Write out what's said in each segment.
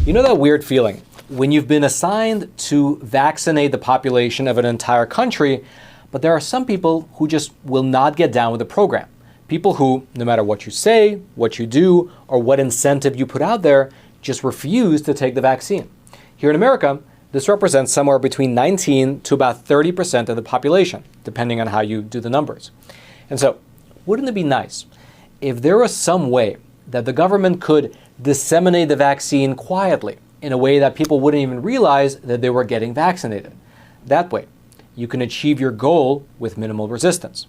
You know that weird feeling when you've been assigned to vaccinate the population of an entire country, but there are some people who just will not get down with the program. People who, no matter what you say, what you do, or what incentive you put out there, just refuse to take the vaccine. Here in America, this represents somewhere between 19 to about 30% of the population, depending on how you do the numbers. And so, wouldn't it be nice if there was some way that the government could disseminate the vaccine quietly in a way that people wouldn't even realize that they were getting vaccinated? That way, you can achieve your goal with minimal resistance.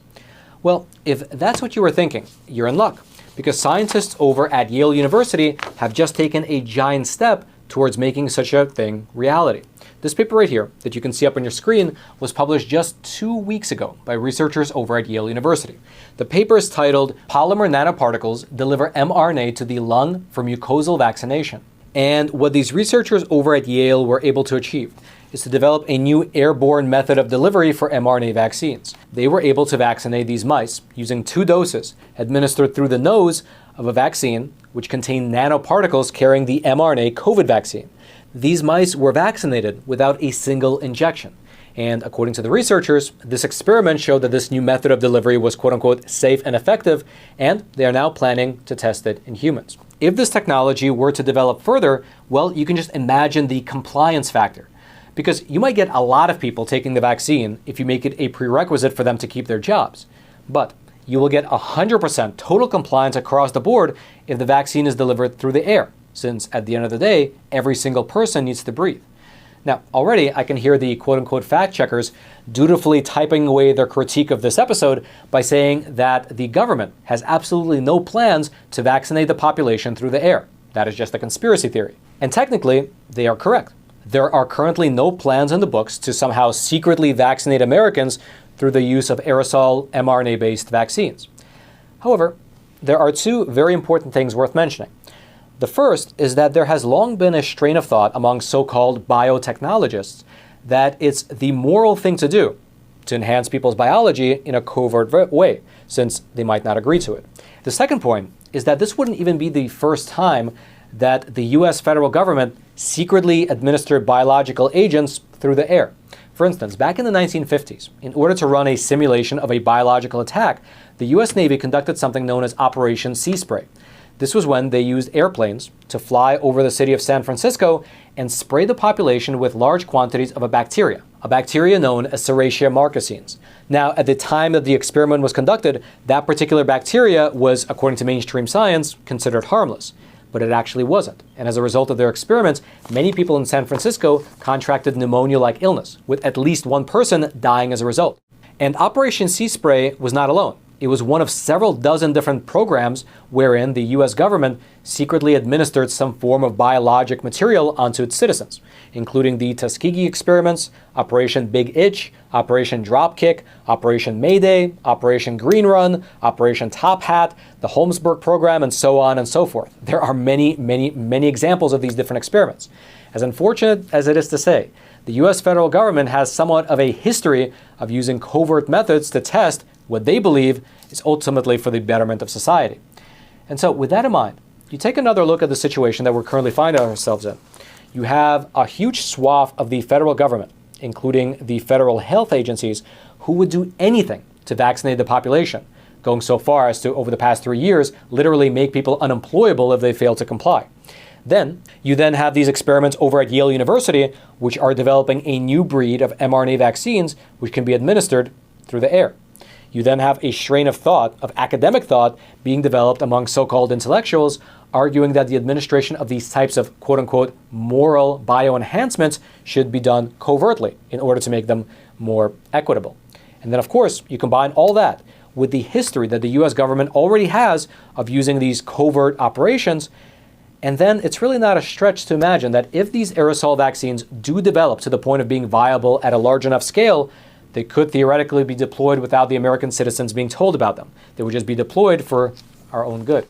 Well, if that's what you were thinking, you're in luck, because scientists over at Yale University have just taken a giant step towards making such a thing reality. This paper right here that you can see up on your screen was published just 2 weeks ago by researchers over at Yale University. The paper is titled "Polymer Nanoparticles Deliver mRNA to the Lung for Mucosal Vaccination." And what these researchers over at Yale were able to achieve is to develop a new airborne method of delivery for mRNA vaccines. They were able to vaccinate these mice using 2 doses administered through the nose of a vaccine which contained nanoparticles carrying the mRNA COVID vaccine. These mice were vaccinated without a single injection. And according to the researchers, this experiment showed that this new method of delivery was quote-unquote safe and effective, and they are now planning to test it in humans. If this technology were to develop further, well, you can just imagine the compliance factor. Because you might get a lot of people taking the vaccine if you make it a prerequisite for them to keep their jobs. But you will get 100% total compliance across the board if the vaccine is delivered through the air, since at the end of the day, every single person needs to breathe. Now, already I can hear the quote-unquote fact checkers dutifully typing away their critique of this episode by saying that the government has absolutely no plans to vaccinate the population through the air. That is just a conspiracy theory. And technically, they are correct. There are currently no plans in the books to somehow secretly vaccinate Americans through the use of aerosol mRNA-based vaccines. However, there are 2 very important things worth mentioning. The first is that there has long been a strain of thought among so-called biotechnologists that it's the moral thing to do to enhance people's biology in a covert way, since they might not agree to it. The second point is that this wouldn't even be the first time that the US federal government secretly administered biological agents through the air. For instance, back in the 1950s, in order to run a simulation of a biological attack, the US Navy conducted something known as Operation Sea Spray. This was when they used airplanes to fly over the city of San Francisco and spray the population with large quantities of a bacteria known as Serratia marcescens. Now, at the time that the experiment was conducted, that particular bacteria was, according to mainstream science, considered harmless. But it actually wasn't. And as a result of their experiments, many people in San Francisco contracted pneumonia-like illness, with at least 1 person dying as a result. And Operation Sea Spray was not alone. It was one of several dozen different programs wherein the US government secretly administered some form of biologic material onto its citizens, including the Tuskegee experiments, Operation Big Itch, Operation Dropkick, Operation Mayday, Operation Green Run, Operation Top Hat, the Holmesburg program, and so on and so forth. There are many, many, many examples of these different experiments. As unfortunate as it is to say, the US federal government has somewhat of a history of using covert methods to test what they believe is ultimately for the betterment of society. And so with that in mind, you take another look at the situation that we're currently finding ourselves in. You have a huge swath of the federal government, including the federal health agencies, who would do anything to vaccinate the population, going so far as to, over the past 3 years, literally make people unemployable if they fail to comply. Then, you then have these experiments over at Yale University, which are developing a new breed of mRNA vaccines which can be administered through the air. You then have a strain of thought, of academic thought, being developed among so-called intellectuals, arguing that the administration of these types of quote-unquote moral bioenhancements should be done covertly in order to make them more equitable. And then, of course, you combine all that with the history that the US government already has of using these covert operations, and then it's really not a stretch to imagine that if these aerosol vaccines do develop to the point of being viable at a large enough scale, they could theoretically be deployed without the American citizens being told about them. They would just be deployed for our own good.